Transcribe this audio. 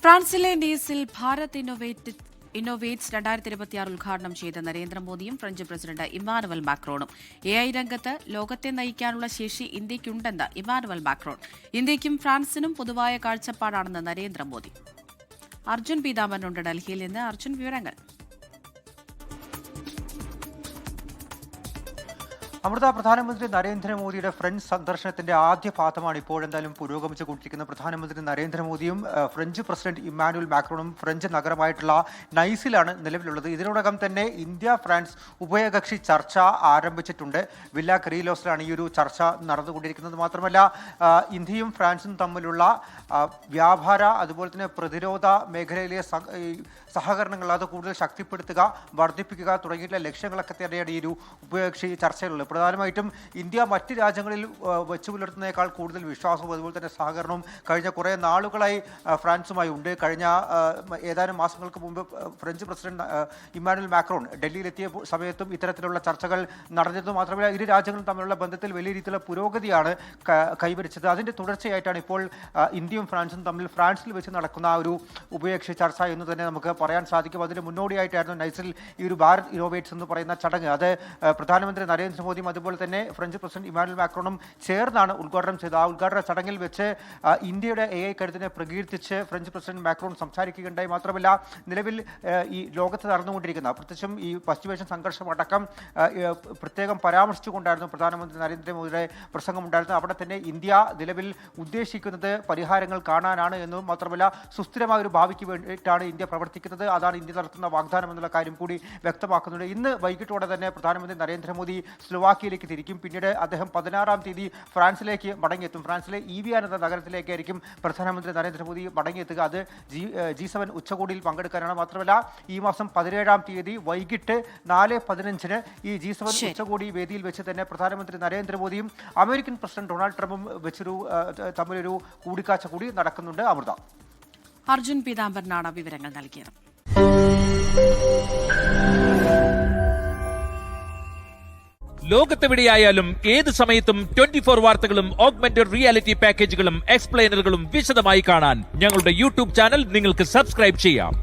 ഫ്രാൻസിലെ നീസിൽ ഭാരത് ഇന്നോവേറ്റ്സ് 2026 ഉദ്ഘാടനം ചെയ്ത നരേന്ദ്രമോദിയും ഫ്രഞ്ച് പ്രസിഡന്റ് ഇമ്മാനുവൽ മാക്രോണും AI രംഗത്ത് ലോകത്തെ നയിക്കാനുള്ള ശേഷി ഇന്ത്യയ്ക്കുണ്ടെന്ന് ഇമ്മാനുവൽ മാക്രോൺ. ഇന്ത്യയ്ക്കും ഫ്രാൻസിനും പൊതുവായ കാഴ്ചപ്പാടാണെന്ന് നരേന്ദ്രമോദി. അർജുൻ പീതാംബരനുണ്ട് ഡൽഹിയിൽ നിന്ന്. അർജുൻ, വിവരങ്ങൾ. അമൃത, പ്രധാനമന്ത്രി നരേന്ദ്രമോദിയുടെ ഫ്രഞ്ച് സന്ദർശനത്തിന്റെ ആദ്യ പാദമാണ് ഇപ്പോഴെന്തായാലും പുരോഗമിച്ചുകൊണ്ടിരിക്കുന്നത്. പ്രധാനമന്ത്രി നരേന്ദ്രമോദിയും ഫ്രഞ്ച് പ്രസിഡന്റ് ഇമ്മാനുവൽ മാക്രോണും ഫ്രഞ്ച് നഗരമായിട്ടുള്ള നൈസിലാണ് നിലവിലുള്ളത്. ഇതിനോടകം തന്നെ ഇന്ത്യ ഫ്രാൻസ് ഉഭയകക്ഷി ചർച്ച ആരംഭിച്ചിട്ടുണ്ട്. വില്ല ക്രീലോസിലാണ് ഈ ഒരു ചർച്ച നടന്നുകൊണ്ടിരിക്കുന്നത്. മാത്രമല്ല, ഇന്ത്യയും ഫ്രാൻസും തമ്മിലുള്ള വ്യാപാര അതുപോലെ തന്നെ പ്രതിരോധ മേഖലയിലെ സഹകരണങ്ങൾ അത് കൂടുതൽ ശക്തിപ്പെടുത്തുക, വർദ്ധിപ്പിക്കുക തുടങ്ങിയിട്ടുള്ള ലക്ഷ്യങ്ങളൊക്കെ തന്നെയാണ് ഈ ഒരു ഉഭയകക്ഷി ചർച്ചയിലുള്ളത്. പ്രധാനമായിട്ടും ഇന്ത്യ മറ്റ് രാജ്യങ്ങളിൽ വെച്ചു പുലർത്തുന്നതിനേക്കാൾ കൂടുതൽ വിശ്വാസവും അതുപോലെ തന്നെ സഹകരണവും കഴിഞ്ഞ കുറേ നാളുകളായി ഫ്രാൻസുമായി ഉണ്ട്. കഴിഞ്ഞ ഏതാനും മാസങ്ങൾക്ക് മുമ്പ് ഫ്രഞ്ച് പ്രസിഡന്റ് ഇമ്മാനുവൽ മാക്രോൺ ഡൽഹിയിലെത്തിയ സമയത്തും ഇത്തരത്തിലുള്ള ചർച്ചകൾ നടന്നിരുന്നു. മാത്രമല്ല, ഇരു രാജ്യങ്ങളും തമ്മിലുള്ള ബന്ധത്തിൽ വലിയ രീതിയിലുള്ള പുരോഗതിയാണ് കൈവരിച്ചത്. അതിൻ്റെ തുടർച്ചയായിട്ടാണ് ഇപ്പോൾ ഇന്ത്യയും ഫ്രാൻസും തമ്മിൽ ഫ്രാൻസിൽ വെച്ച് നടക്കുന്ന ആ ഒരു ഉഭയകക്ഷി ചർച്ച എന്ന് തന്നെ നമുക്ക് പറയാൻ സാധിക്കും. അതിന് മുന്നോടിയായിട്ടായിരുന്നു നൈസിൽ ഈ ഒരു ഭാരത് ഇന്നോവേറ്റ്സ് എന്ന് പറയുന്ന ചടങ്ങ്. അത് പ്രധാനമന്ത്രി നരേന്ദ്രമോദിയും അതുപോലെ തന്നെ ഫ്രഞ്ച് പ്രസിഡന്റ് ഇമ്മാനുവൽ മാക്രോണും ചേർന്നാണ് ഉദ്ഘാടനം ചെയ്തത്. ആ ഉദ്ഘാടന ചടങ്ങിൽ വെച്ച് ഇന്ത്യയുടെ AI കരുത്തിനെ പ്രകീർത്തിച്ച് ഫ്രഞ്ച് പ്രസിഡന്റ് മാക്രോൺ സംസാരിക്കുകയുണ്ടായി. മാത്രമല്ല, നിലവിൽ ഈ ലോകത്ത് നടന്നുകൊണ്ടിരിക്കുന്ന പ്രത്യേകിച്ചും ഈ പശ്ചിമേഷ്യൻ സംഘർഷം അടക്കം പ്രത്യേകം പരാമർശിച്ചുകൊണ്ടായിരുന്നു പ്രധാനമന്ത്രി നരേന്ദ്രമോദിയുടെ പ്രസംഗം ഉണ്ടായിരുന്നത്. അവിടെ തന്നെ ഇന്ത്യ നിലവിൽ ഉദ്ദേശിക്കുന്നത് പരിഹാരങ്ങൾ കാണാനാണ് എന്നും മാത്രമല്ല സുസ്ഥിരമായ ഒരു ഭാവിക്ക് വേണ്ടിയിട്ടാണ് ഇന്ത്യ പ്രവർത്തിക്കുന്നത്. അതാണ് ഇന്ത്യ നടത്തുന്ന വാഗ്ദാനം എന്നുള്ള കാര്യം കൂടി വ്യക്തമാക്കുന്നുണ്ട്. ഇന്ന് വൈകിട്ടോടെ തന്നെ പ്രധാനമന്ത്രി നരേന്ദ്രമോദി സ്ലോവാക്കിയയിലേക്ക് തിരിക്കും. പിന്നീട് അദ്ദേഹം 16-ാം തീയതി ഫ്രാൻസിലേക്ക് മടങ്ങിയെത്തും. ഫ്രാൻസിലെ ഈവിയാൻ എന്ന നഗരത്തിലേക്കായിരിക്കും പ്രധാനമന്ത്രി നരേന്ദ്രമോദി മടങ്ങിയെത്തുക. അത് G7 ഉച്ചകോടിയിൽ പങ്കെടുക്കാനാണ്. മാത്രമല്ല, ഈ മാസം 17-ാം തീയതി വൈകിട്ട് 4:15 ഈ G7 ഉച്ചകോടി വേദിയിൽ വെച്ച് തന്നെ പ്രധാനമന്ത്രി നരേന്ദ്രമോദിയും അമേരിക്കൻ പ്രസിഡന്റ് ഡൊണാൾഡ് ട്രംപും തമ്മിലൊരു കൂടിക്കാഴ്ച കൂടി നടക്കുന്നുണ്ട്. അമൃത. അർജുൻ പീതാംബരനാണ് വിവരങ്ങൾ നൽകിയത്. ലോകത്തെവിടെയായാലും ഏത് സമയത്തും 24 വാർത്തകളും ഓഗ്മെന്റഡ് റിയാലിറ്റി പാക്കേജുകളും എക്സ്പ്ലെയിനറുകളും വിശദമായി കാണാൻ ഞങ്ങളുടെ യൂട്യൂബ് ചാനൽ നിങ്ങൾക്ക് സബ്സ്ക്രൈബ് ചെയ്യാം.